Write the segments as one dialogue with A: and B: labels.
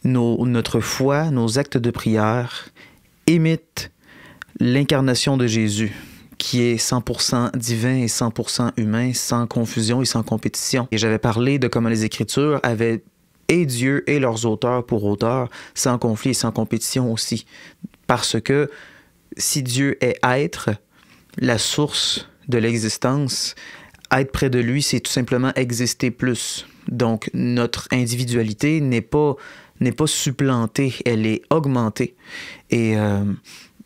A: notre foi, nos actes de prière imitent l'incarnation de Jésus, qui est 100% divin et 100% humain, sans confusion et sans compétition. Et j'avais parlé de comment les Écritures avaient et Dieu et leurs auteurs pour auteurs, sans conflit et sans compétition aussi. Parce que si Dieu est être, la source de l'existence, être près de lui, c'est tout simplement exister plus. Donc, notre individualité n'est pas supplantée, elle est augmentée. Et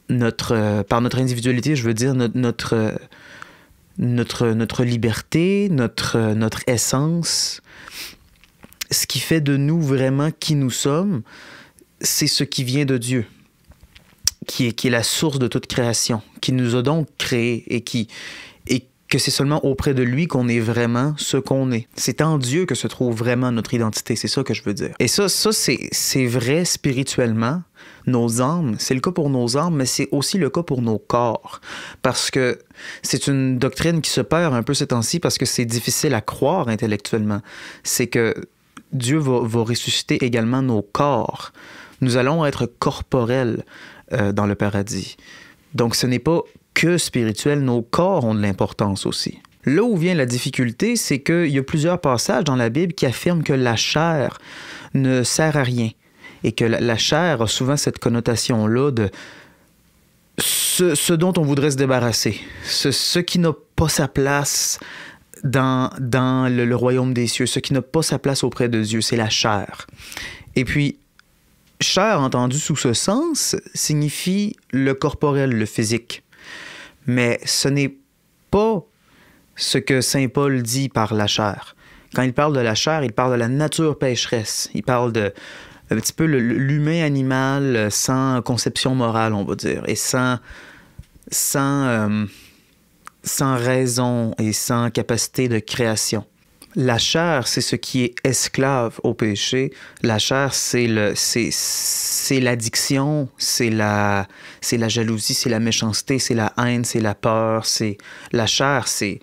A: par notre individualité, je veux dire notre liberté, notre essence. Ce qui fait de nous vraiment qui nous sommes, c'est ce qui vient de Dieu, qui est la source de toute création, qui nous a donc créés et que c'est seulement auprès de lui qu'on est vraiment ce qu'on est. C'est en Dieu que se trouve vraiment notre identité, c'est ça que je veux dire. Et ça c'est vrai spirituellement. Nos âmes, c'est le cas pour nos âmes, mais c'est aussi le cas pour nos corps. Parce que c'est une doctrine qui se perd un peu ces temps-ci parce que c'est difficile à croire intellectuellement. C'est que Dieu va ressusciter également nos corps. Nous allons être corporels dans le paradis. Donc ce n'est pas que spirituel, nos corps ont de l'importance aussi. Là où vient la difficulté, c'est qu'il y a plusieurs passages dans la Bible qui affirment que la chair ne sert à rien. Et que la chair a souvent cette connotation-là de ce dont on voudrait se débarrasser, ce qui n'a pas sa place dans le royaume des cieux, ce qui n'a pas sa place auprès de Dieu, c'est la chair. Et puis, chair, entendu sous ce sens, signifie le corporel, le physique. Mais ce n'est pas ce que saint Paul dit par la chair. Quand il parle de la chair, il parle de la nature pécheresse. Il parle de un petit peu l'humain animal sans conception morale, on va dire, et sans raison et sans capacité de création. La chair, c'est ce qui est esclave au péché. La chair, c'est l'addiction, c'est la jalousie, c'est la méchanceté, c'est la haine, c'est la peur. La chair, c'est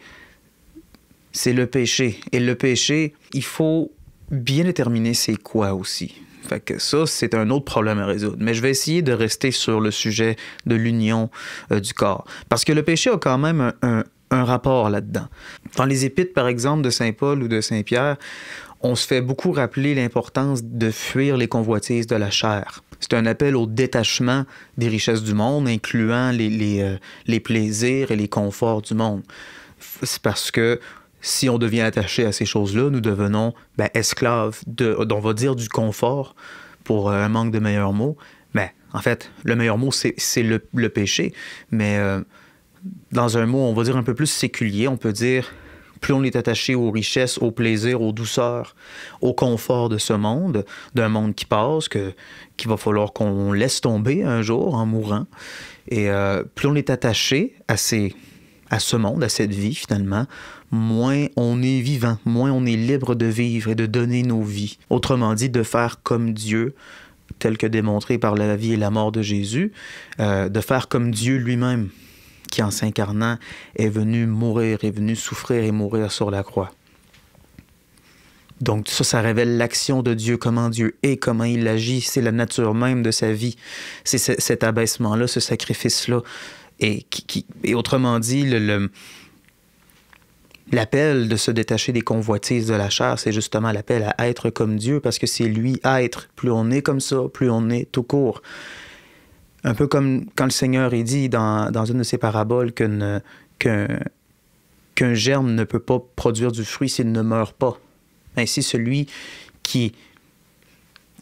A: le péché. Et le péché, il faut bien déterminer c'est quoi aussi. Fait que ça, c'est un autre problème à résoudre. Mais je vais essayer de rester sur le sujet de l'union du corps. Parce que le péché a quand même un rapport là-dedans. Dans les épîtres, par exemple, de saint Paul ou de saint Pierre, on se fait beaucoup rappeler l'importance de fuir les convoitises de la chair. C'est un appel au détachement des richesses du monde, incluant les plaisirs et les conforts du monde. C'est parce que si on devient attaché à ces choses-là, nous devenons esclaves on va dire du confort, pour un manque de meilleurs mots. Mais en fait, le meilleur mot, c'est le péché. Mais dans un mot, on va dire un peu plus séculier, on peut dire plus on est attaché aux richesses, aux plaisirs, aux douceurs, au confort de ce monde, d'un monde qui passe, qu'il va falloir qu'on laisse tomber un jour en mourant. Et plus on est attaché à ce monde, à cette vie finalement, moins on est vivant, moins on est libre de vivre et de donner nos vies. Autrement dit, de faire comme Dieu, tel que démontré par la vie et la mort de Jésus, de faire comme Dieu lui-même, qui en s'incarnant est venu mourir, est venu souffrir et mourir sur la croix. Donc ça révèle l'action de Dieu, comment Dieu est, comment il agit, c'est la nature même de sa vie, c'est cet abaissement-là, ce sacrifice-là. Et autrement dit, l'appel de se détacher des convoitises de la chair, c'est justement l'appel à être comme Dieu, parce que c'est lui être. Plus on est comme ça, plus on est tout court. Un peu comme quand le Seigneur est dit dans une de ses paraboles qu'un germe ne peut pas produire du fruit s'il ne meurt pas. Ainsi, celui qui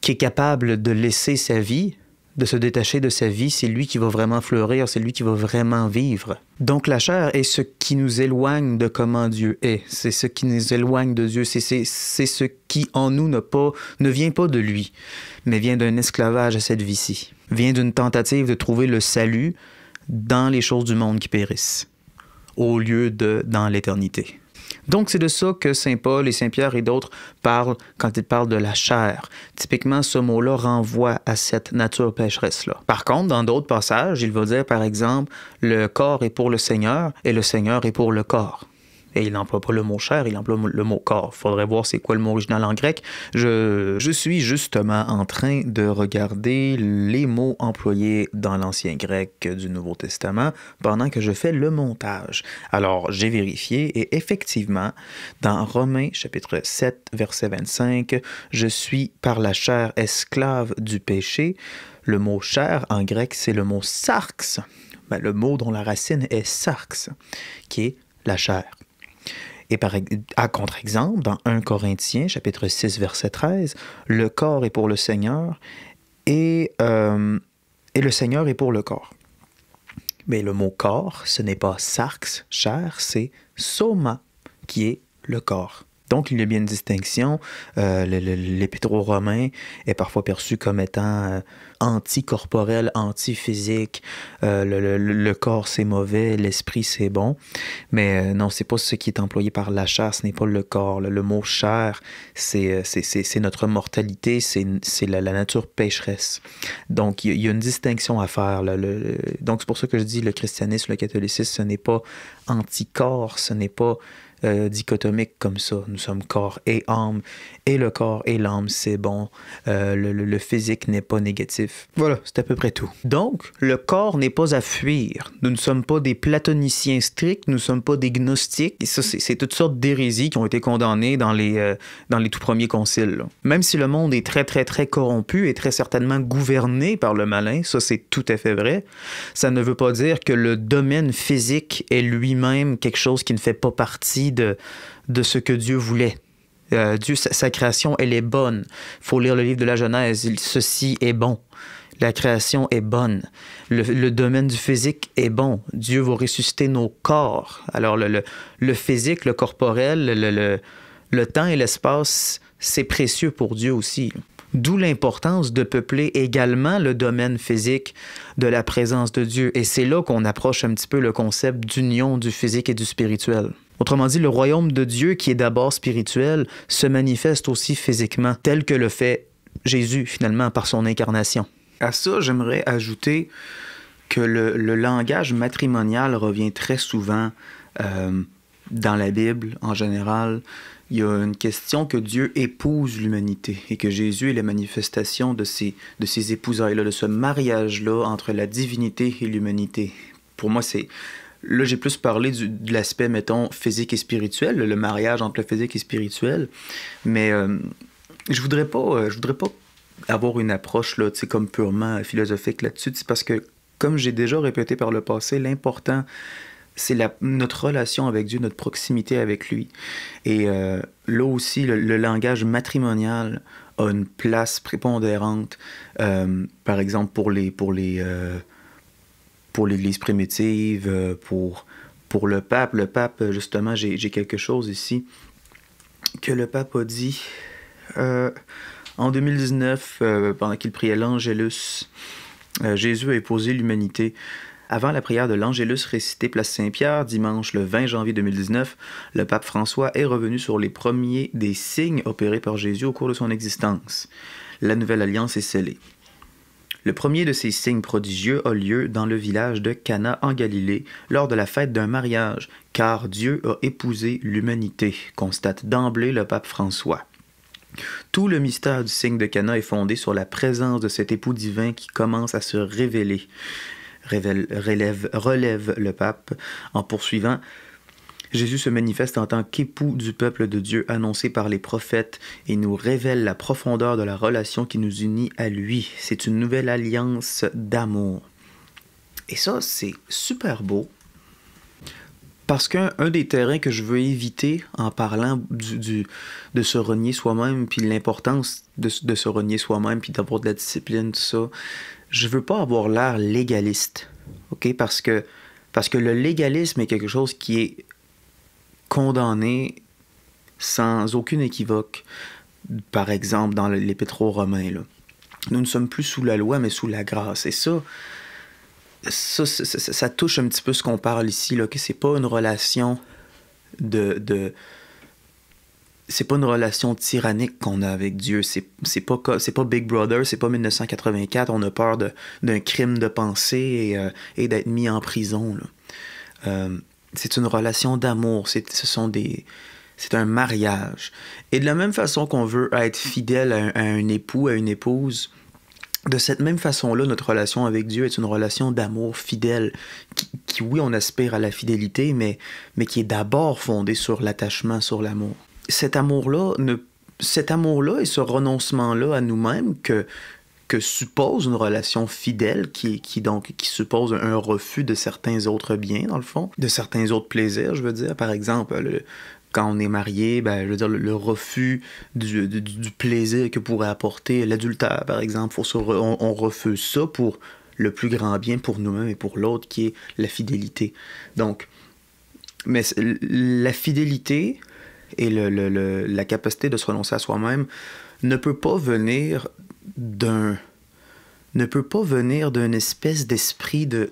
A: est capable de laisser sa vie, de se détacher de sa vie, c'est lui qui va vraiment fleurir, c'est lui qui va vraiment vivre. Donc la chair est ce qui nous éloigne de comment Dieu est. C'est ce qui nous éloigne de Dieu. C'est ce qui en nous ne vient pas de lui, mais vient d'un esclavage à cette vie-ci. Vient d'une tentative de trouver le salut dans les choses du monde qui périssent, au lieu de dans l'éternité. Donc, c'est de ça que saint Paul et saint Pierre et d'autres parlent quand ils parlent de la chair. Typiquement, ce mot-là renvoie à cette nature pécheresse-là. Par contre, dans d'autres passages, il va dire, par exemple, le corps est pour le Seigneur et le Seigneur est pour le corps. Et il n'emploie pas le mot chair, il emploie le mot corps. Faudrait voir c'est quoi le mot original en grec. Je suis justement en train de regarder les mots employés dans l'ancien grec du Nouveau Testament pendant que je fais le montage. Alors, j'ai vérifié et effectivement, dans Romains chapitre 7, verset 25, « Je suis par la chair esclave du péché ». Le mot chair en grec, c'est le mot sarx. Ben, le mot dont la racine est sarx, qui est la chair. Et à contre-exemple, dans 1 Corinthiens, chapitre 6, verset 13, le corps est pour le Seigneur et le Seigneur est pour le corps. Mais le mot corps, ce n'est pas sarx, chair, c'est soma, qui est le corps. Donc, il y a bien une distinction. L'Épître aux Romains est parfois perçu comme étant anticorporel, antiphysique. Le corps, c'est mauvais, l'esprit, c'est bon. Mais non, c'est pas ce qui est employé par la chair, ce n'est pas le corps. Le mot chair, c'est notre mortalité, c'est la nature pécheresse. Donc, il y a une distinction à faire. Donc, c'est pour ça que je dis le christianisme, le catholicisme, ce n'est pas anticorps, ce n'est pas dichotomique comme ça. Nous sommes corps et âme, et le corps et l'âme, c'est bon. Le physique n'est pas négatif. Voilà, c'est à peu près tout. Donc, le corps n'est pas à fuir. Nous ne sommes pas des platoniciens stricts, nous ne sommes pas des gnostiques. Et ça, c'est toutes sortes d'hérésies qui ont été condamnées dans les tout premiers conciles. Là. Même si le monde est très, très, très corrompu et très certainement gouverné par le malin, ça c'est tout à fait vrai, ça ne veut pas dire que le domaine physique est lui-même quelque chose qui ne fait pas partie de ce que Dieu voulait. Dieu, sa création, elle est bonne. Il faut lire le livre de la Genèse. Ceci est bon. La création est bonne. Le domaine du physique est bon. Dieu va ressusciter nos corps. Alors, le physique, le corporel, le temps et l'espace, c'est précieux pour Dieu aussi. D'où l'importance de peupler également le domaine physique de la présence de Dieu. Et c'est là qu'on approche un petit peu le concept d'union du physique et du spirituel. Autrement dit, le royaume de Dieu, qui est d'abord spirituel, se manifeste aussi physiquement, tel que le fait Jésus, finalement, par son incarnation. À ça, j'aimerais ajouter que le langage matrimonial revient très souvent dans la Bible, en général. Il y a une question que Dieu épouse l'humanité et que Jésus est la manifestation de ces épousailles-là, de ce mariage-là entre la divinité et l'humanité. Pour moi, c'est... Là, j'ai plus parlé de l'aspect, mettons, physique et spirituel, le mariage entre le physique et spirituel, mais je voudrais pas avoir une approche là, comme purement philosophique là-dessus, parce que, comme j'ai déjà répété par le passé, l'important, c'est notre relation avec Dieu, notre proximité avec lui. Et là aussi, le langage matrimonial a une place prépondérante, par exemple pour l'Église primitive, pour le pape. Le pape, justement, j'ai quelque chose ici que le pape a dit en 2019, pendant qu'il priait l'Angélus. Jésus a épousé l'humanité. Avant la prière de l'Angélus récitée place Saint-Pierre, dimanche le 20 janvier 2019, le pape François est revenu sur les premiers des signes opérés par Jésus au cours de son existence. La nouvelle alliance est scellée. Le premier de ces signes prodigieux a lieu dans le village de Cana en Galilée, lors de la fête d'un mariage, car Dieu a épousé l'humanité, constate d'emblée le pape François. Tout le mystère du signe de Cana est fondé sur la présence de cet époux divin qui commence à se révéler. Relève le pape en poursuivant. Jésus se manifeste en tant qu'époux du peuple de Dieu annoncé par les prophètes et nous révèle la profondeur de la relation qui nous unit à lui. C'est une nouvelle alliance d'amour. Et ça, c'est super beau. Parce qu'un des terrains que je veux éviter en parlant de se renier soi-même, puis l'importance de se renier soi-même, puis d'avoir de la discipline, tout ça, je veux pas avoir l'air légaliste. OK? Parce que le légalisme est quelque chose qui est condamné sans aucune équivoque. Par exemple, dans l'Épître aux Romains, là. Nous ne sommes plus sous la loi, mais sous la grâce. Et ça touche un petit peu ce qu'on parle ici, là, que c'est pas une relation c'est pas une relation tyrannique qu'on a avec Dieu. C'est pas Big Brother, c'est pas 1984, on a peur d'un crime de pensée et d'être mis en prison, là. c'est une relation d'amour, c'est un mariage. Et de la même façon qu'on veut être fidèle à un époux, à une épouse, de cette même façon-là, notre relation avec Dieu est une relation d'amour fidèle, oui, on aspire à la fidélité, mais qui est d'abord fondée sur l'attachement, sur l'amour. Cet amour-là et ce renoncement-là à nous-mêmes que suppose une relation fidèle qui suppose un refus de certains autres biens, dans le fond, de certains autres plaisirs, je veux dire. Par exemple, quand on est marié, je veux dire, le refus du plaisir que pourrait apporter l'adultère, par exemple. On refuse ça pour le plus grand bien pour nous-mêmes et pour l'autre, qui est la fidélité. Donc, mais la fidélité et la capacité de se renoncer à soi-même ne peut pas venir d'une espèce d'esprit de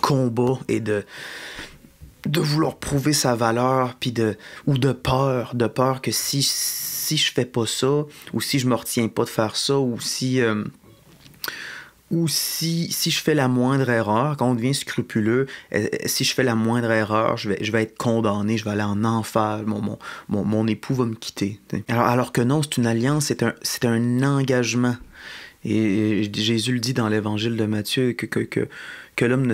A: combat et de vouloir prouver sa valeur, ou de peur que si je fais pas ça, ou si je me retiens pas de faire ça, ou si je fais la moindre erreur, quand on devient scrupuleux, si je fais la moindre erreur, je vais être condamné, je vais aller en enfer, mon époux va me quitter. Alors que non, c'est une alliance, c'est un engagement. Et Jésus le dit dans l'évangile de Matthieu que l'homme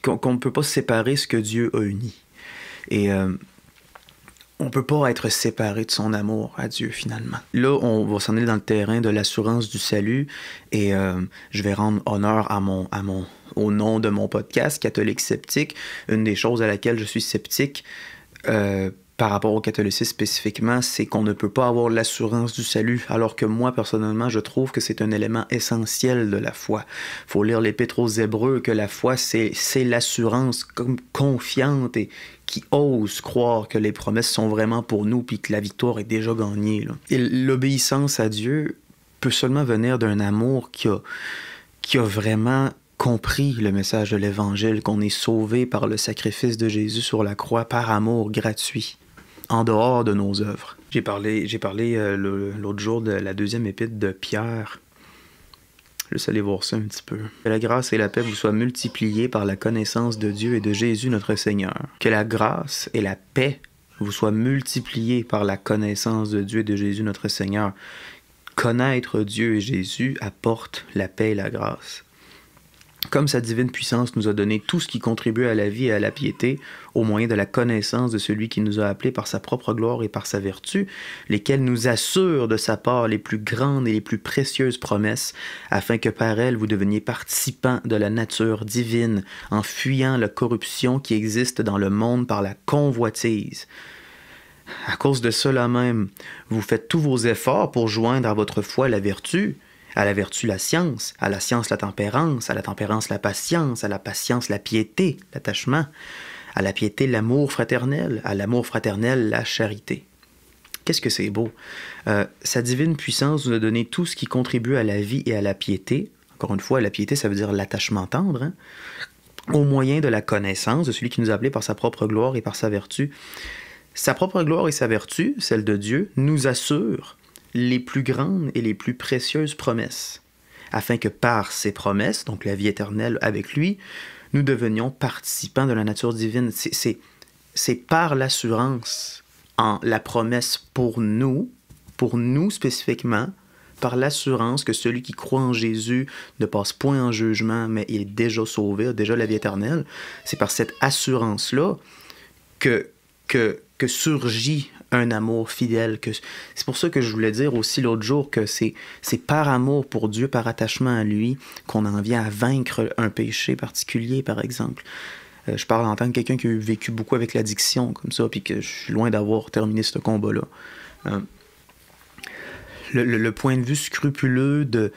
A: qu'on ne peut pas séparer ce que Dieu a uni. Et on ne peut pas être séparé de son amour à Dieu, finalement. Là, on va s'en aller dans le terrain de l'assurance du salut, et je vais rendre honneur au nom de mon podcast, Catholique Sceptique. Une des choses à laquelle je suis sceptique, par rapport au catholicisme spécifiquement, c'est qu'on ne peut pas avoir l'assurance du salut, alors que moi, personnellement, je trouve que c'est un élément essentiel de la foi. Il faut lire l'Épître aux Hébreux, que la foi, c'est l'assurance confiante et qui ose croire que les promesses sont vraiment pour nous, puis que la victoire est déjà gagnée, là. Et l'obéissance à Dieu peut seulement venir d'un amour qui a vraiment compris le message de l'Évangile, qu'on est sauvé par le sacrifice de Jésus sur la croix par amour gratuit, en dehors de nos œuvres. J'ai parlé l'autre jour de la deuxième épître de Pierre. Juste aller voir ça un petit peu. Que la grâce et la paix vous soient multipliées par la connaissance de Dieu et de Jésus notre Seigneur. Que la grâce et la paix vous soient multipliées par la connaissance de Dieu et de Jésus notre Seigneur. Connaître Dieu et Jésus apporte la paix et la grâce. Comme sa divine puissance nous a donné tout ce qui contribue à la vie et à la piété, au moyen de la connaissance de celui qui nous a appelés par sa propre gloire et par sa vertu, lesquels nous assurent de sa part les plus grandes et les plus précieuses promesses, afin que par elles vous deveniez participants de la nature divine, en fuyant la corruption qui existe dans le monde par la convoitise. À cause de cela même, vous faites tous vos efforts pour joindre à votre foi la vertu, à la vertu la science, à la science la tempérance, à la tempérance la patience, à la patience la piété, l'attachement, à la piété l'amour fraternel, à l'amour fraternel la charité. Qu'est-ce que c'est beau! Sa divine puissance nous a donné tout ce qui contribue à la vie et à la piété. Encore une fois, la piété, ça veut dire l'attachement tendre, hein? Au moyen de la connaissance de celui qui nous a appelés par sa propre gloire et par sa vertu. Sa propre gloire et sa vertu, celle de Dieu, nous assurent les plus grandes et les plus précieuses promesses, afin que par ces promesses, donc la vie éternelle avec lui, nous devenions participants de la nature divine. C'est par l'assurance en la promesse pour nous spécifiquement, par l'assurance que celui qui croit en Jésus ne passe point en jugement, mais il est déjà sauvé, a déjà la vie éternelle. C'est par cette assurance-là que surgit un amour fidèle. C'est pour ça que je voulais dire aussi l'autre jour que c'est par amour pour Dieu, par attachement à lui, qu'on en vient à vaincre un péché particulier, par exemple. Je parle en tant que quelqu'un qui a vécu beaucoup avec l'addiction, comme ça, puis que je suis loin d'avoir terminé ce combat-là. Le point de vue scrupuleux de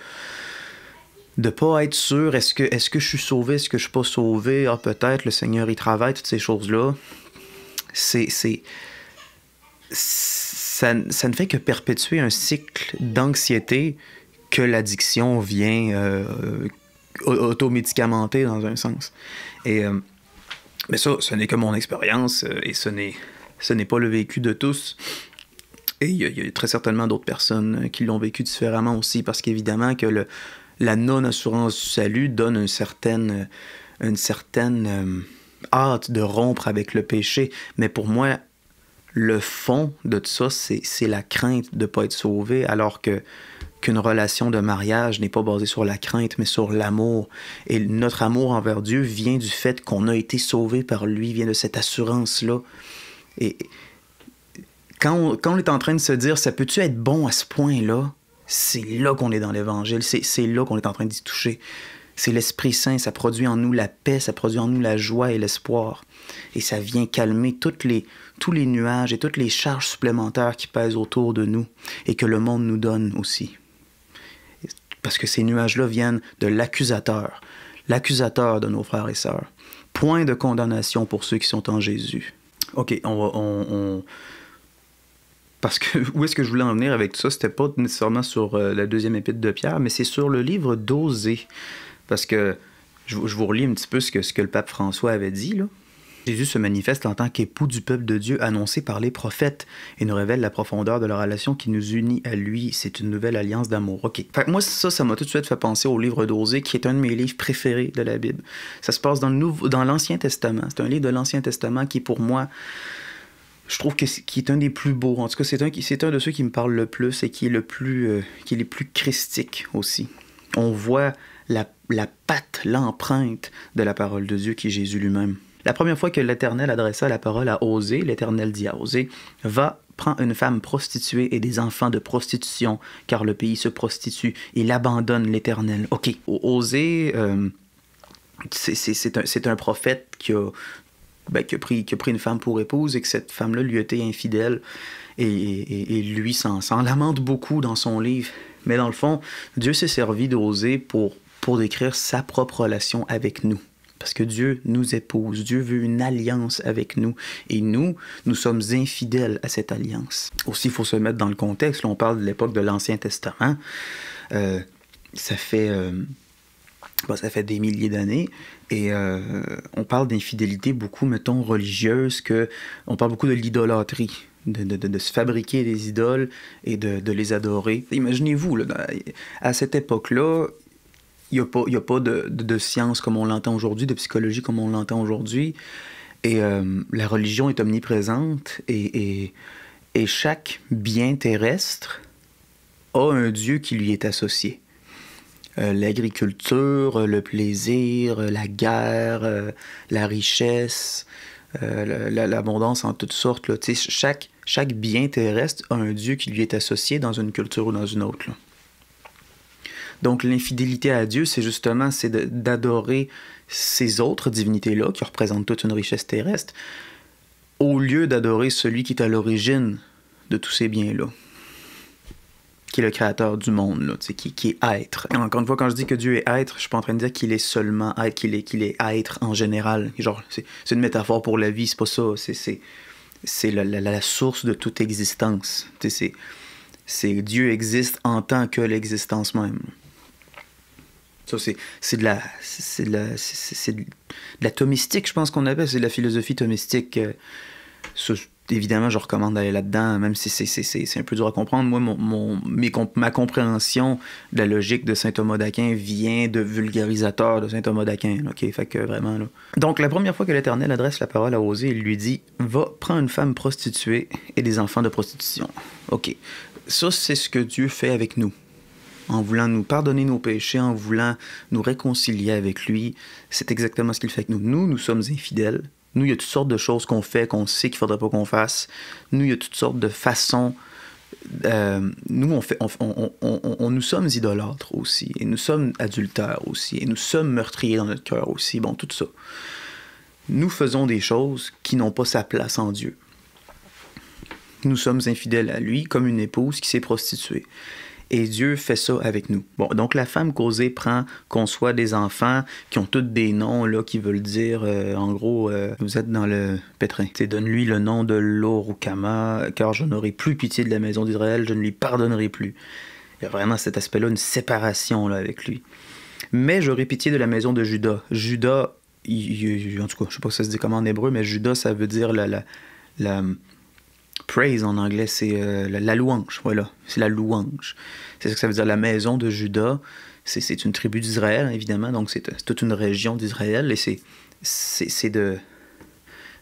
A: pas être sûr, est-ce que je suis sauvé, est-ce que je suis pas sauvé, peut-être, le Seigneur y travaille, toutes ces choses-là, ça ne fait que perpétuer un cycle d'anxiété que l'addiction vient automédicamenter dans un sens. Mais ça, ce n'est que mon expérience et ce n'est pas le vécu de tous. Et il y a très certainement d'autres personnes qui l'ont vécu différemment aussi, parce qu'évidemment que la non-assurance du salut donne une certaine hâte de rompre avec le péché. Mais pour moi, le fond de tout ça, c'est la crainte de ne pas être sauvé, alors qu'une relation de mariage n'est pas basée sur la crainte, mais sur l'amour. Et notre amour envers Dieu vient du fait qu'on a été sauvé par lui, vient de cette assurance-là. Et quand on est en train de se dire, ça peut-tu être bon à ce point-là? C'est là qu'on est dans l'Évangile, c'est là qu'on est en train d'y toucher. C'est l'Esprit Saint, ça produit en nous la paix, ça produit en nous la joie et l'espoir. Et ça vient calmer tous les nuages et toutes les charges supplémentaires qui pèsent autour de nous et que le monde nous donne aussi. Parce que ces nuages-là viennent de l'accusateur de nos frères et sœurs. Point de condamnation pour ceux qui sont en Jésus. OK, Parce que où est-ce que je voulais en venir avec tout ça? C'était pas nécessairement sur la deuxième épître de Pierre, mais c'est sur le livre d'Osée. Parce que je vous relis un petit peu ce que le pape François avait dit, là. Jésus se manifeste en tant qu'époux du peuple de Dieu annoncé par les prophètes et nous révèle la profondeur de la relation qui nous unit à lui. C'est une nouvelle alliance d'amour. OK. Fait que moi, ça m'a tout de suite fait penser au livre d'Osée, qui est un de mes livres préférés de la Bible. Ça se passe dans l'Ancien Testament. C'est un livre de l'Ancien Testament qui, pour moi, je trouve qui est un des plus beaux. En tout cas, c'est un de ceux qui me parle le plus et qui est qui est les plus christique aussi. On voit la patte, l'empreinte de la parole de Dieu qui est Jésus lui-même. La première fois que l'Éternel adressa la parole à Osée, l'Éternel dit à Osée, « Va, prends une femme prostituée et des enfants de prostitution, car le pays se prostitue. Il abandonne l'Éternel. » OK, Osée, c'est un prophète qui a pris une femme pour épouse et que cette femme-là lui a été infidèle. Et lui s'en lamente beaucoup dans son livre. Mais dans le fond, Dieu s'est servi d'Osée pour décrire sa propre relation avec nous. Parce que Dieu nous épouse, Dieu veut une alliance avec nous. Et nous sommes infidèles à cette alliance. Aussi, il faut se mettre dans le contexte. Là, on parle de l'époque de l'Ancien Testament. Ça fait des milliers d'années. Et on parle d'infidélité beaucoup, mettons, religieuse. On parle beaucoup de l'idolâtrie. De se fabriquer des idoles et de les adorer. Imaginez-vous, là, à cette époque-là, il n'y a pas de science comme on l'entend aujourd'hui, de psychologie comme on l'entend aujourd'hui. Et la religion est omniprésente et chaque bien terrestre a un Dieu qui lui est associé. L'agriculture, le plaisir, la guerre, la richesse, l'abondance en toutes sortes. Là. Chaque bien terrestre a un Dieu qui lui est associé dans une culture ou dans une autre. Là. Donc l'infidélité à Dieu, c'est d'adorer ces autres divinités-là, qui représentent toute une richesse terrestre, au lieu d'adorer celui qui est à l'origine de tous ces biens-là, qui est le créateur du monde, là, qui est être. Et encore une fois, quand je dis que Dieu est être, je suis pas en train de dire qu'il est seulement être, qu'il est être en général. Genre, c'est une métaphore pour la vie, c'est pas ça. C'est la source de toute existence. Dieu existe en tant que l'existence même. Ça, c'est de la thomistique, je pense qu'on appelle. C'est de la philosophie thomistique. Ça, évidemment, je recommande d'aller là-dedans, même si c'est un peu dur à comprendre. Moi, ma compréhension de la logique de saint Thomas d'Aquin vient de vulgarisateur de saint Thomas d'Aquin. OK, fait que vraiment, là. Donc, la première fois que l'Éternel adresse la parole à Osée, il lui dit « Va, prends une femme prostituée et des enfants de prostitution. » OK. Ça, c'est ce que Dieu fait avec nous. En voulant nous pardonner nos péchés, en voulant nous réconcilier avec lui, c'est exactement ce qu'il fait avec nous. Nous sommes infidèles. Nous, il y a toutes sortes de choses qu'on fait, qu'on sait qu'il ne faudrait pas qu'on fasse. Nous, il y a toutes sortes de façons. Nous sommes idolâtres aussi. Et nous sommes adultères aussi. Et nous sommes meurtriers dans notre cœur aussi. Bon, tout ça. Nous faisons des choses qui n'ont pas sa place en Dieu. Nous sommes infidèles à lui, comme une épouse qui s'est prostituée. Et Dieu fait ça avec nous. Bon, donc la femme qu'Osée prend, conçoit des enfants qui ont tous des noms là, qui veulent dire, en gros, vous êtes dans le pétrin. Donne-lui le nom de Lo-Rukhama, car je n'aurai plus pitié de la maison d'Israël, je ne lui pardonnerai plus. Il y a vraiment cet aspect-là, une séparation là, avec lui. Mais j'aurai pitié de la maison de Juda. Juda, en tout cas, je ne sais pas si ça se dit comment en hébreu, mais Juda, ça veut dire la praise en anglais, c'est la louange, voilà, c'est la louange. C'est ça que ça veut dire, la maison de Juda, c'est une tribu d'Israël, évidemment, donc c'est toute une région d'Israël, et c'est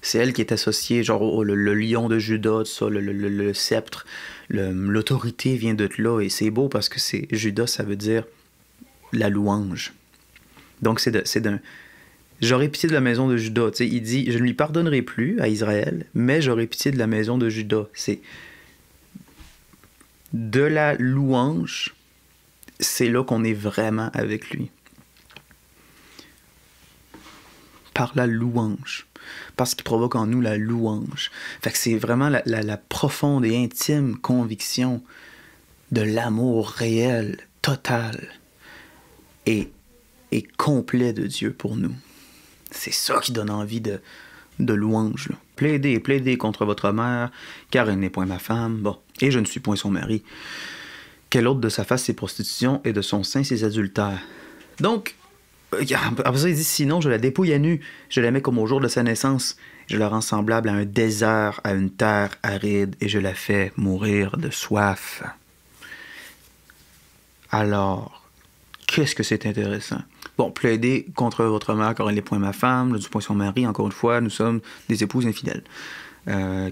A: C'est elle qui est associée, genre le lion de Juda, tout ça, le sceptre, l'autorité vient de là. Et c'est beau parce que c'est Juda, ça veut dire la louange. Donc c'est d'un... J'aurai pitié de la maison de Juda. T'sais, il dit, je ne lui pardonnerai plus à Israël, mais j'aurai pitié de la maison de Juda. C'est de la louange, c'est là qu'on est vraiment avec lui. Par la louange. Parce qu'il provoque en nous la louange. Fait que c'est vraiment la profonde et intime conviction de l'amour réel, total et complet de Dieu pour nous. C'est ça qui donne envie de louange. Là. Plaidez contre votre mère, car elle n'est point ma femme. Bon, et je ne suis point son mari. Quel autre de sa face ses prostitutions et de son sein ses adultères. Donc, après ça, il dit, sinon je la dépouille à nu, je la mets comme au jour de sa naissance, je la rends semblable à un désert, à une terre aride, et je la fais mourir de soif. Alors, qu'est-ce que c'est intéressant? Bon, plaider contre votre mère, car elle n'est point ma femme, du point son mari, encore une fois, nous sommes des épouses infidèles.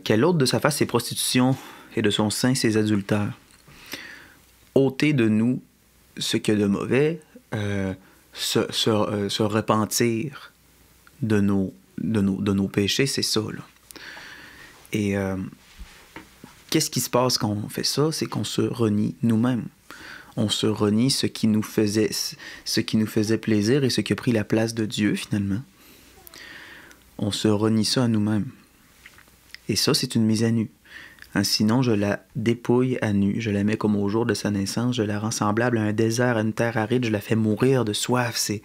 A: Quel autre de sa face ses prostitutions et de son sein ses adultères? Ôter de nous ce qu'il y a de mauvais, se repentir de nos péchés, c'est ça. Là. Et qu'est-ce qui se passe quand on fait ça? C'est qu'on se renie nous-mêmes. On se renie ce qui nous faisait plaisir et ce qui a pris la place de Dieu, finalement. On se renie ça à nous-mêmes. Et ça, c'est une mise à nu. Hein, sinon, je la dépouille à nu. Je la mets comme au jour de sa naissance. Je la rends semblable à un désert, à une terre aride. Je la fais mourir de soif. C'est...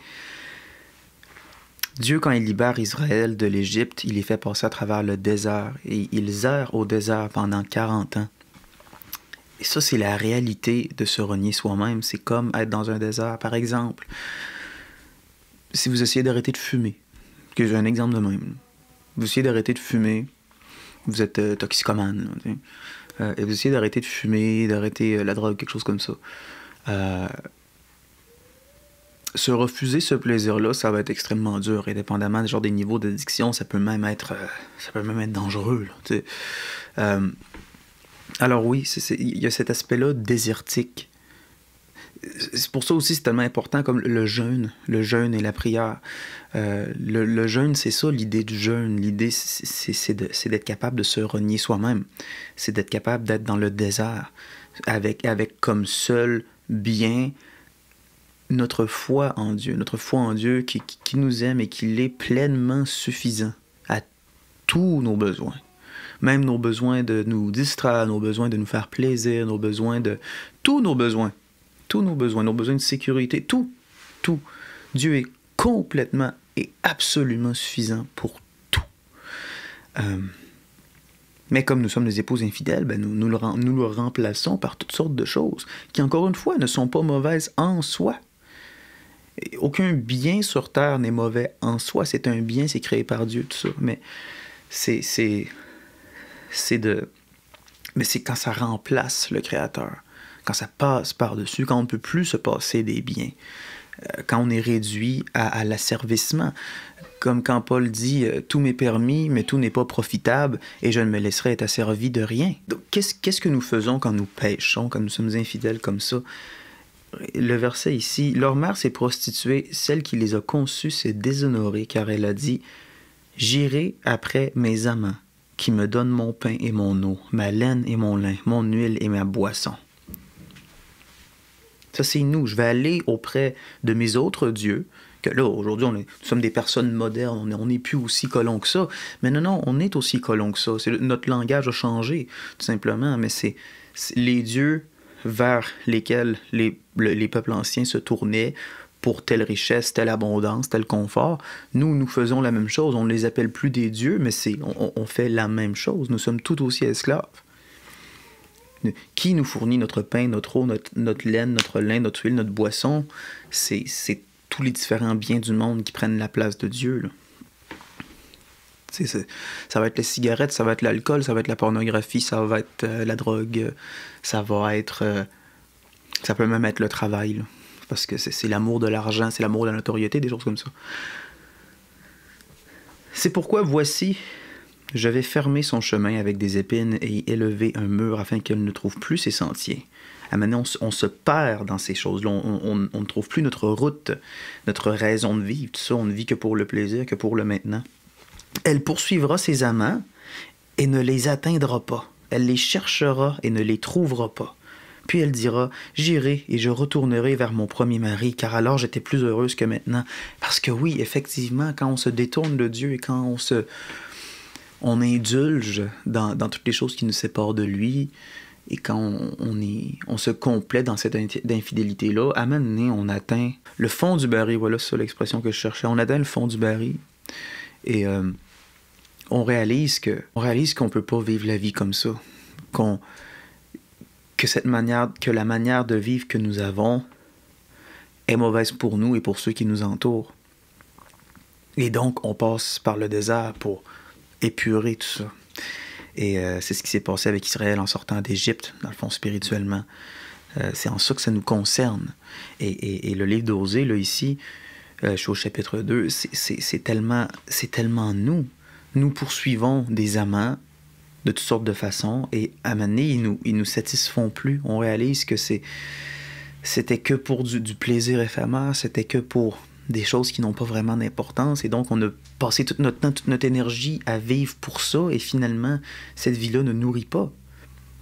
A: Dieu, quand il libère Israël de l'Égypte, il les fait passer à travers le désert. Et ils errent au désert pendant 40 ans. Et ça, c'est la réalité de se renier soi-même. C'est comme être dans un désert. Par exemple, si vous essayez d'arrêter de fumer, que j'ai un exemple de même. Vous essayez d'arrêter de fumer, vous êtes toxicomane, là, et vous essayez d'arrêter de fumer, d'arrêter la drogue, quelque chose comme ça. Se refuser ce plaisir-là, ça va être extrêmement dur. Et dépendamment des, des niveaux d'addiction, ça peut même être dangereux. Là, alors oui, il y a cet aspect-là désertique. C'est pour ça aussi c'est tellement important comme le jeûne et la prière. Le jeûne, c'est ça l'idée du jeûne. L'idée, c'est d'être capable de se renier soi-même. C'est d'être capable d'être dans le désert avec comme seul bien notre foi en Dieu qui nous aime et qui l'est pleinement suffisant à tous nos besoins. Même nos besoins de nous distraire, nos besoins de nous faire plaisir, nos besoins de... Tous nos besoins, nos besoins de sécurité, tout. Dieu est complètement et absolument suffisant pour tout. Mais comme nous sommes des épouses infidèles, nous le remplaçons par toutes sortes de choses qui, encore une fois, ne sont pas mauvaises en soi. Et aucun bien sur terre n'est mauvais en soi. C'est un bien, c'est créé par Dieu, tout ça. Mais c'est quand ça remplace le Créateur, quand ça passe par-dessus, quand on ne peut plus se passer des biens, quand on est réduit à l'asservissement. Comme quand Paul dit « Tout m'est permis, mais tout n'est pas profitable, et je ne me laisserai être asservi de rien. » Donc, qu'est-ce que nous faisons quand nous péchons, quand nous sommes infidèles comme ça? Le verset ici, « Leur mère s'est prostituée, celle qui les a conçus s'est déshonorée, car elle a dit « J'irai après mes amants, qui me donnent mon pain et mon eau, ma laine et mon lin, mon huile et ma boisson. » Ça, c'est nous. Je vais aller auprès de mes autres dieux, que là, aujourd'hui, nous sommes des personnes modernes, on n'est plus aussi colons que ça. Mais non, on est aussi colons que ça. Notre langage a changé, tout simplement, mais c'est les dieux vers lesquels les peuples anciens se tournaient pour telle richesse, telle abondance, tel confort. Nous faisons la même chose. On ne les appelle plus des dieux, mais on fait la même chose. Nous sommes tout aussi esclaves. Qui nous fournit notre pain, notre eau, notre laine, notre lin, notre huile, notre boisson? C'est tous les différents biens du monde qui prennent la place de Dieu. Là. Ça va être les cigarettes, ça va être l'alcool, ça va être la pornographie, ça va être la drogue, ça va être... ça peut même être le travail, là, parce que c'est l'amour de l'argent, c'est l'amour de la notoriété, des choses comme ça. C'est pourquoi voici, Je vais fermer son chemin avec des épines et élever un mur afin qu'elle ne trouve plus ses sentiers. À maintenant, on se perd dans ces choses-là. On ne trouve plus notre route, notre raison de vivre. Tout ça, on ne vit que pour le plaisir, que pour le maintenant. Elle poursuivra ses amants et ne les atteindra pas. Elle les cherchera et ne les trouvera pas. Puis elle dira, j'irai et je retournerai vers mon premier mari, car alors j'étais plus heureuse que maintenant. Parce que oui, effectivement, quand on se détourne de Dieu et quand on indulge dans toutes les choses qui nous séparent de lui, et quand on se complaît dans cette infidélité-là, à un moment donné, on atteint le fond du baril. Voilà, c'est ça l'expression que je cherchais. On atteint le fond du baril. Et on réalise qu'on peut pas vivre la vie comme ça. Que la manière de vivre que nous avons est mauvaise pour nous et pour ceux qui nous entourent. Et donc, on passe par le désert pour épurer tout ça. Et c'est ce qui s'est passé avec Israël en sortant d'Égypte, dans le fond, spirituellement. C'est en ça que ça nous concerne. Et le livre d'Osée, là, ici, je suis au chapitre 2, c'est tellement nous. Nous poursuivons des amants de toutes sortes de façons, et à un moment donné, ils nous satisfont plus. On réalise que c'était que pour du plaisir éphémère, c'était que pour des choses qui n'ont pas vraiment d'importance, et donc on a passé tout notre temps, toute notre énergie à vivre pour ça, et finalement, cette vie-là ne nourrit pas.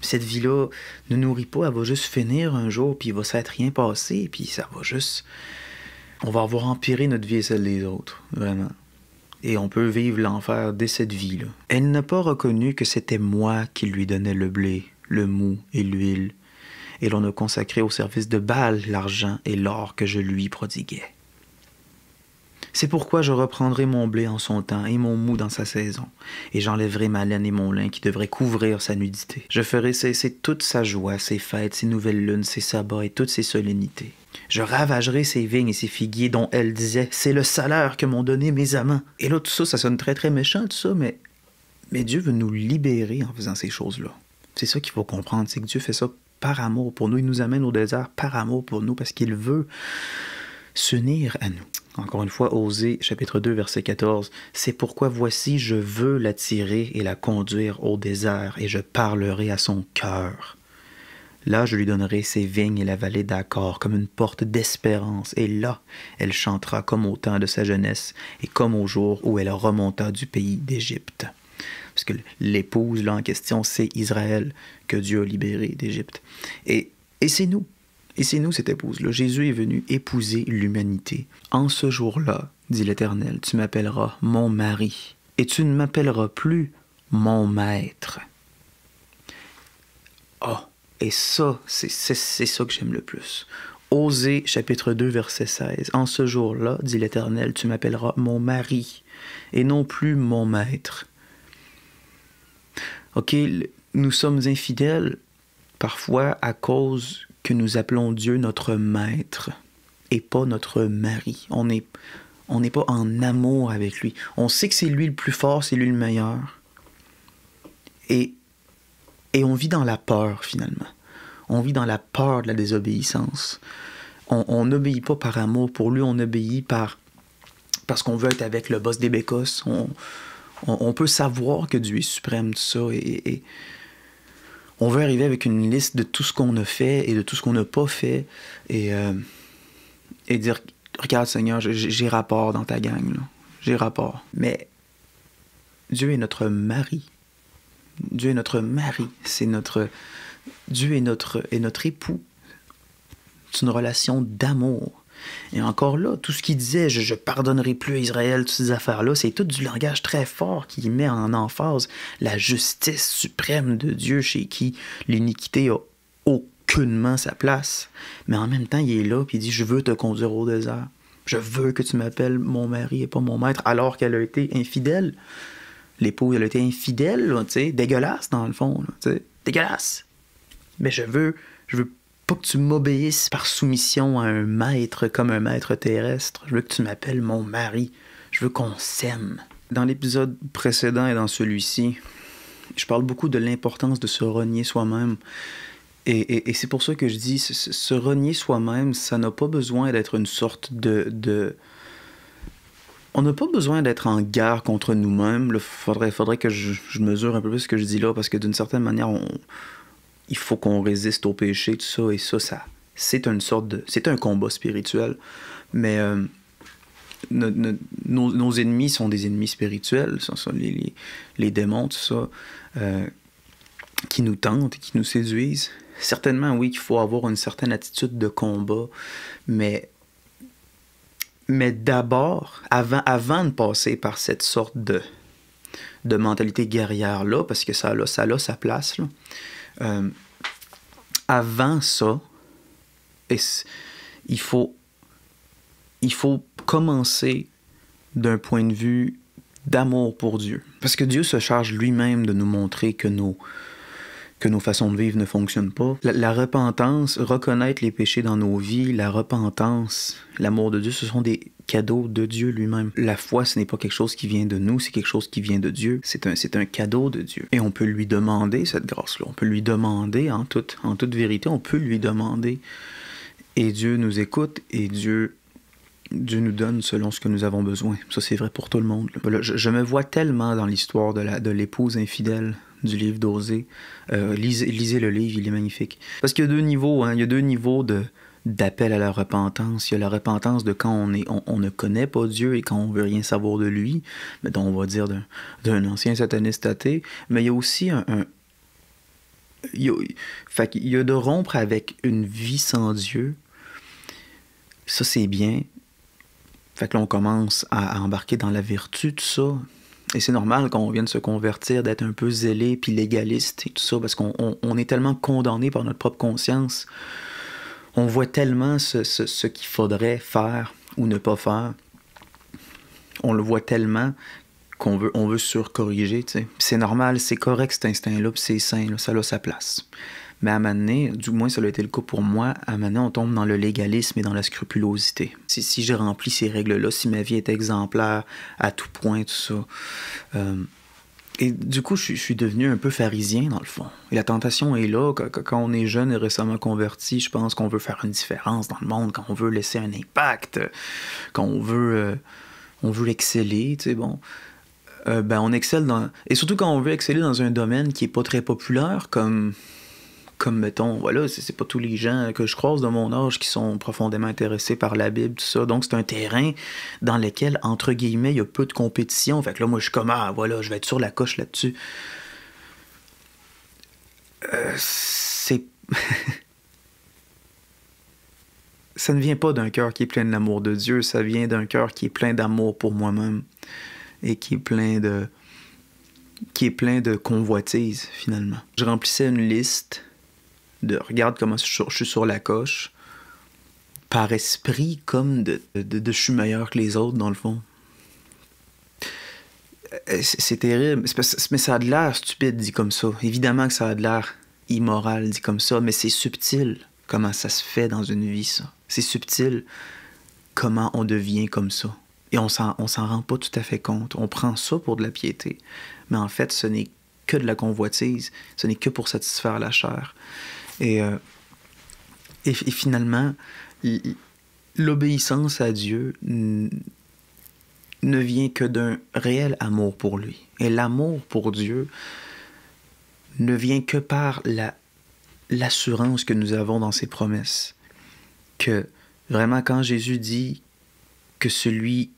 A: Cette vie-là ne nourrit pas, elle va juste finir un jour, puis il va s'être rien passé, puis ça va juste... On va avoir empiré notre vie et celle des autres, vraiment. Et on peut vivre l'enfer dès cette vie-là. Elle n'a pas reconnu que c'était moi qui lui donnais le blé, le mou et l'huile, et l'on a consacré au service de Baal l'argent et l'or que je lui prodiguais. C'est pourquoi je reprendrai mon blé en son temps et mon mou dans sa saison, et j'enlèverai ma laine et mon lin qui devraient couvrir sa nudité. Je ferai cesser toute sa joie, ses fêtes, ses nouvelles lunes, ses sabbats et toutes ses solennités. Je ravagerai ses vignes et ses figuiers dont elle disait « C'est le salaire que m'ont donné mes amants. » Et là, tout ça, ça sonne très très méchant, tout ça, mais Dieu veut nous libérer en faisant ces choses-là. C'est ça qu'il faut comprendre, c'est que Dieu fait ça par amour pour nous. Il nous amène au désert par amour pour nous, parce qu'il veut s'unir à nous. Encore une fois, Osée, chapitre 2, verset 14. « C'est pourquoi voici, je veux l'attirer et la conduire au désert, et je parlerai à son cœur. Là, je lui donnerai ses vignes et la vallée d'Accord comme une porte d'espérance, et là, elle chantera comme au temps de sa jeunesse, et comme au jour où elle remonta du pays d'Égypte. » Parce que l'épouse, là, en question, c'est Israël que Dieu a libéré d'Égypte. Et c'est nous. Et c'est nous, cette épouse-là. Jésus est venu épouser l'humanité. En ce jour-là, dit l'Éternel, tu m'appelleras mon mari, et tu ne m'appelleras plus mon maître. Oh, et ça, c'est ça que j'aime le plus. Osée, chapitre 2, verset 16. En ce jour-là, dit l'Éternel, tu m'appelleras mon mari, et non plus mon maître. OK, nous sommes infidèles, parfois à cause que nous appelons Dieu notre maître et pas notre mari. On n'est pas en amour avec lui. On sait que c'est lui le plus fort, c'est lui le meilleur. Et on vit dans la peur, finalement. On vit dans la peur de la désobéissance. On n'obéit pas par amour pour lui, on obéit parce qu'on veut être avec le boss des bécosses. On peut savoir que Dieu est suprême, tout ça, et on veut arriver avec une liste de tout ce qu'on a fait et de tout ce qu'on n'a pas fait, et dire, regarde Seigneur, j'ai rapport dans ta gang, là. J'ai rapport. Mais Dieu est notre mari. Dieu est notre mari. Dieu est notre époux. C'est une relation d'amour. Et encore là, tout ce qu'il disait, je pardonnerai plus à Israël, toutes ces affaires-là, c'est tout du langage très fort qui met en emphase la justice suprême de Dieu, chez qui l'iniquité a aucunement sa place. Mais en même temps, il est là, puis il dit, je veux te conduire au désert. Je veux que tu m'appelles mon mari et pas mon maître, alors qu'elle a été infidèle. L'épouse, elle a été infidèle, là, tu sais, dégueulasse dans le fond, là, tu sais, dégueulasse. Mais je veux pas que tu m'obéisses par soumission à un maître comme un maître terrestre. Je veux que tu m'appelles mon mari. Je veux qu'on s'aime. Dans l'épisode précédent et dans celui-ci, je parle beaucoup de l'importance de se renier soi-même. Et c'est pour ça que je dis, se renier soi-même, ça n'a pas besoin d'être une sorte de On n'a pas besoin d'être en guerre contre nous-mêmes. Faudrait que je mesure un peu plus ce que je dis là, parce que d'une certaine manière, il faut qu'on résiste au péché, tout ça, et ça c'est une sorte de... C'est un combat spirituel, mais nos ennemis sont des ennemis spirituels, les démons, tout ça, qui nous tentent, qui nous séduisent. Certainement, oui, qu'il faut avoir une certaine attitude de combat, mais d'abord, avant de passer par cette sorte de mentalité guerrière-là, parce que ça a sa place, là, avant ça, il faut commencer d'un point de vue d'amour pour Dieu. Parce que Dieu se charge lui-même de nous montrer que nos façons de vivre ne fonctionnent pas. La repentance, reconnaître les péchés dans nos vies, la repentance, l'amour de Dieu, ce sont des cadeaux de Dieu lui-même. La foi, ce n'est pas quelque chose qui vient de nous, c'est quelque chose qui vient de Dieu. C'est un cadeau de Dieu. Et on peut lui demander cette grâce-là. On peut lui demander, en toute vérité, on peut lui demander. Et Dieu nous écoute et Dieu nous donne selon ce que nous avons besoin. Ça, c'est vrai pour tout le monde. Je me vois tellement dans l'histoire de l'épouse infidèle du livre d'Osée. Lisez le livre, il est magnifique. Parce qu'il y a deux niveaux, hein. Il y a deux niveaux d'appel à la repentance. Il y a la repentance de quand on ne connaît pas Dieu et quand on veut rien savoir de lui, mettons, on va dire d'un ancien sataniste athée. Mais il y a aussi il y a de rompre avec une vie sans Dieu. Ça, c'est bien. Fait que là, on commence à embarquer dans la vertu, tout ça. Et c'est normal quand on vient de se convertir, d'être un peu zélé puis légaliste et tout ça, parce qu'on est tellement condamné par notre propre conscience. On voit tellement ce qu'il faudrait faire ou ne pas faire. On le voit tellement qu'on veut surcorriger, tu sais. Puis c'est normal, c'est correct cet instinct-là, puis c'est sain, là, ça a sa place. Mais à un moment donné, du moins ça a été le cas pour moi, à un moment donné, on tombe dans le légalisme et dans la scrupulosité. Si j'ai rempli ces règles-là, si ma vie est exemplaire à tout point, tout ça... Et du coup, je suis devenu un peu pharisien, dans le fond. Et la tentation est là. Quand on est jeune et récemment converti, je pense qu'on veut faire une différence dans le monde, quand on veut laisser un impact, quand on veut exceller, tu sais, bon... on excelle dans... Et surtout quand on veut exceller dans un domaine qui est pas très populaire, comme mettons, voilà, c'est pas tous les gens que je croise de mon âge qui sont profondément intéressés par la Bible, tout ça. Donc, c'est un terrain dans lequel, entre guillemets, il y a peu de compétition. Fait que là, moi, je suis comme, voilà, je vais être sur la coche là-dessus. C'est... Ça ne vient pas d'un cœur qui est plein de l'amour de Dieu, ça vient d'un cœur qui est plein d'amour pour moi-même et qui est plein de convoitise, finalement. Je remplissais une liste de regarde comment je suis sur la coche, par esprit comme de je suis meilleur que les autres, dans le fond. C'est terrible, mais ça a de l'air stupide dit comme ça. Évidemment que ça a de l'air immoral dit comme ça, mais c'est subtil comment ça se fait dans une vie, ça. C'est subtil comment on devient comme ça. Et on s'en rend pas tout à fait compte. On prend ça pour de la piété, mais en fait, ce n'est que de la convoitise, ce n'est que pour satisfaire la chair. Et finalement, l'obéissance à Dieu ne vient que d'un réel amour pour lui. Et l'amour pour Dieu ne vient que par l'assurance que nous avons dans ses promesses. Que vraiment, quand Jésus dit que celui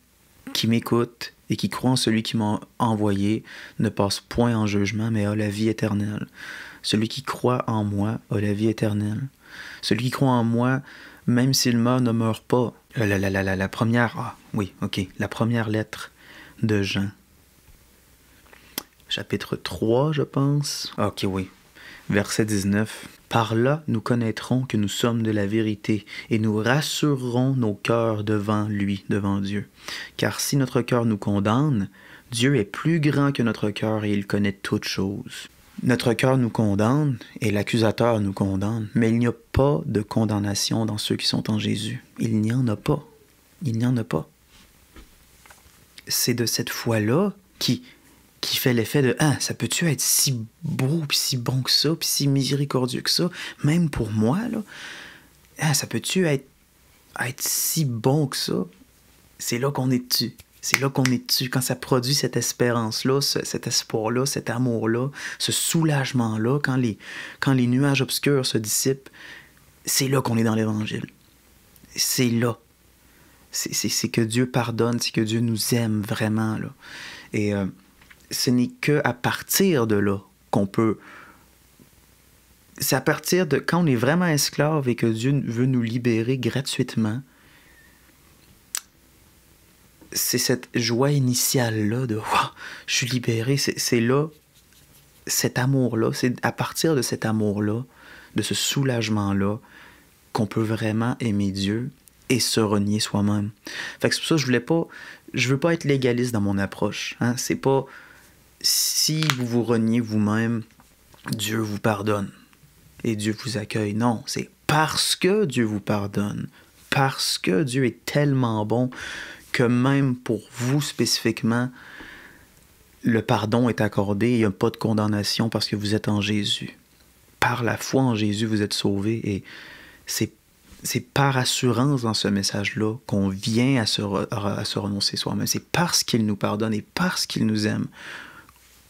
A: qui m'écoute et qui croit en celui qui m'a envoyé ne passe point en jugement, mais a la vie éternelle. Celui qui croit en moi a la vie éternelle. Celui qui croit en moi, même s'il meurt, ne meurt pas. La première... la première lettre de Jean. Chapitre 3, je pense. Ok, oui. Verset 19. Par là, nous connaîtrons que nous sommes de la vérité et nous rassurerons nos cœurs devant lui, devant Dieu. Car si notre cœur nous condamne, Dieu est plus grand que notre cœur et il connaît toutes choses. Notre cœur nous condamne et l'accusateur nous condamne, mais il n'y a pas de condamnation dans ceux qui sont en Jésus. Il n'y en a pas. Il n'y en a pas. C'est de cette foi-là qui fait l'effet de « Ah, ça peut-tu être si beau, puis si bon que ça, puis si miséricordieux que ça, même pour moi, là? Ah, ça peut-tu être si bon que ça? » C'est là qu'on est dessus. C'est là qu'on est dessus, quand ça produit cette espérance-là, cet espoir-là, cet amour-là, ce soulagement-là, quand les nuages obscurs se dissipent, c'est là qu'on est dans l'Évangile. C'est là. C'est que Dieu pardonne, c'est que Dieu nous aime vraiment, là. Et ce n'est qu'à partir de là qu'on peut... C'est à partir de quand on est vraiment esclave et que Dieu veut nous libérer gratuitement, c'est cette joie initiale-là de wow, « je suis libéré », c'est là, cet amour-là, c'est à partir de cet amour-là, de ce soulagement-là, qu'on peut vraiment aimer Dieu et se renier soi-même. Fait que c'est pour ça que je veux pas être légaliste dans mon approche. Hein? C'est pas si vous vous reniez vous-même, Dieu vous pardonne et Dieu vous accueille. Non, c'est parce que Dieu vous pardonne, parce que Dieu est tellement bon que même pour vous spécifiquement, le pardon est accordé, il n'y a pas de condamnation parce que vous êtes en Jésus. Par la foi en Jésus, vous êtes sauvés et c'est par assurance dans ce message-là qu'on vient à se renoncer soi-même. C'est parce qu'il nous pardonne et parce qu'il nous aime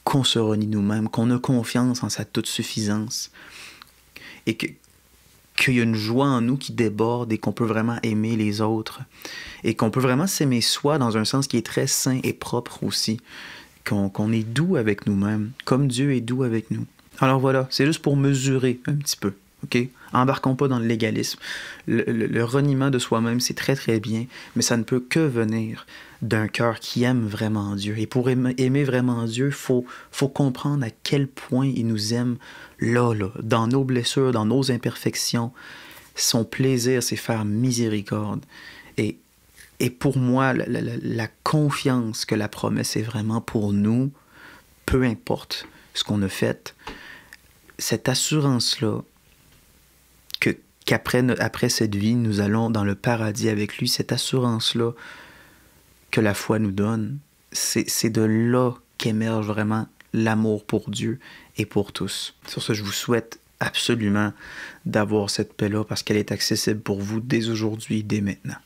A: qu'on se renie nous-mêmes, qu'on a confiance en sa toute suffisance et qu'il y a une joie en nous qui déborde et qu'on peut vraiment aimer les autres et qu'on peut vraiment s'aimer soi dans un sens qui est très sain et propre aussi, qu'on est doux avec nous-mêmes, comme Dieu est doux avec nous. Alors voilà, c'est juste pour mesurer un petit peu, OK? Embarquons pas dans le légalisme. Le reniement de soi-même, c'est très très bien, mais ça ne peut que venir d'un cœur qui aime vraiment Dieu. Et pour aimer vraiment Dieu, faut comprendre à quel point il nous aime là, dans nos blessures, dans nos imperfections. Son plaisir, c'est faire miséricorde. Et pour moi, la confiance que la promesse est vraiment pour nous, peu importe ce qu'on a fait, cette assurance-là, qu'après cette vie, nous allons dans le paradis avec lui, cette assurance-là que la foi nous donne, c'est de là qu'émerge vraiment l'amour pour Dieu et pour tous. Sur ce, je vous souhaite absolument d'avoir cette paix-là parce qu'elle est accessible pour vous dès aujourd'hui, dès maintenant.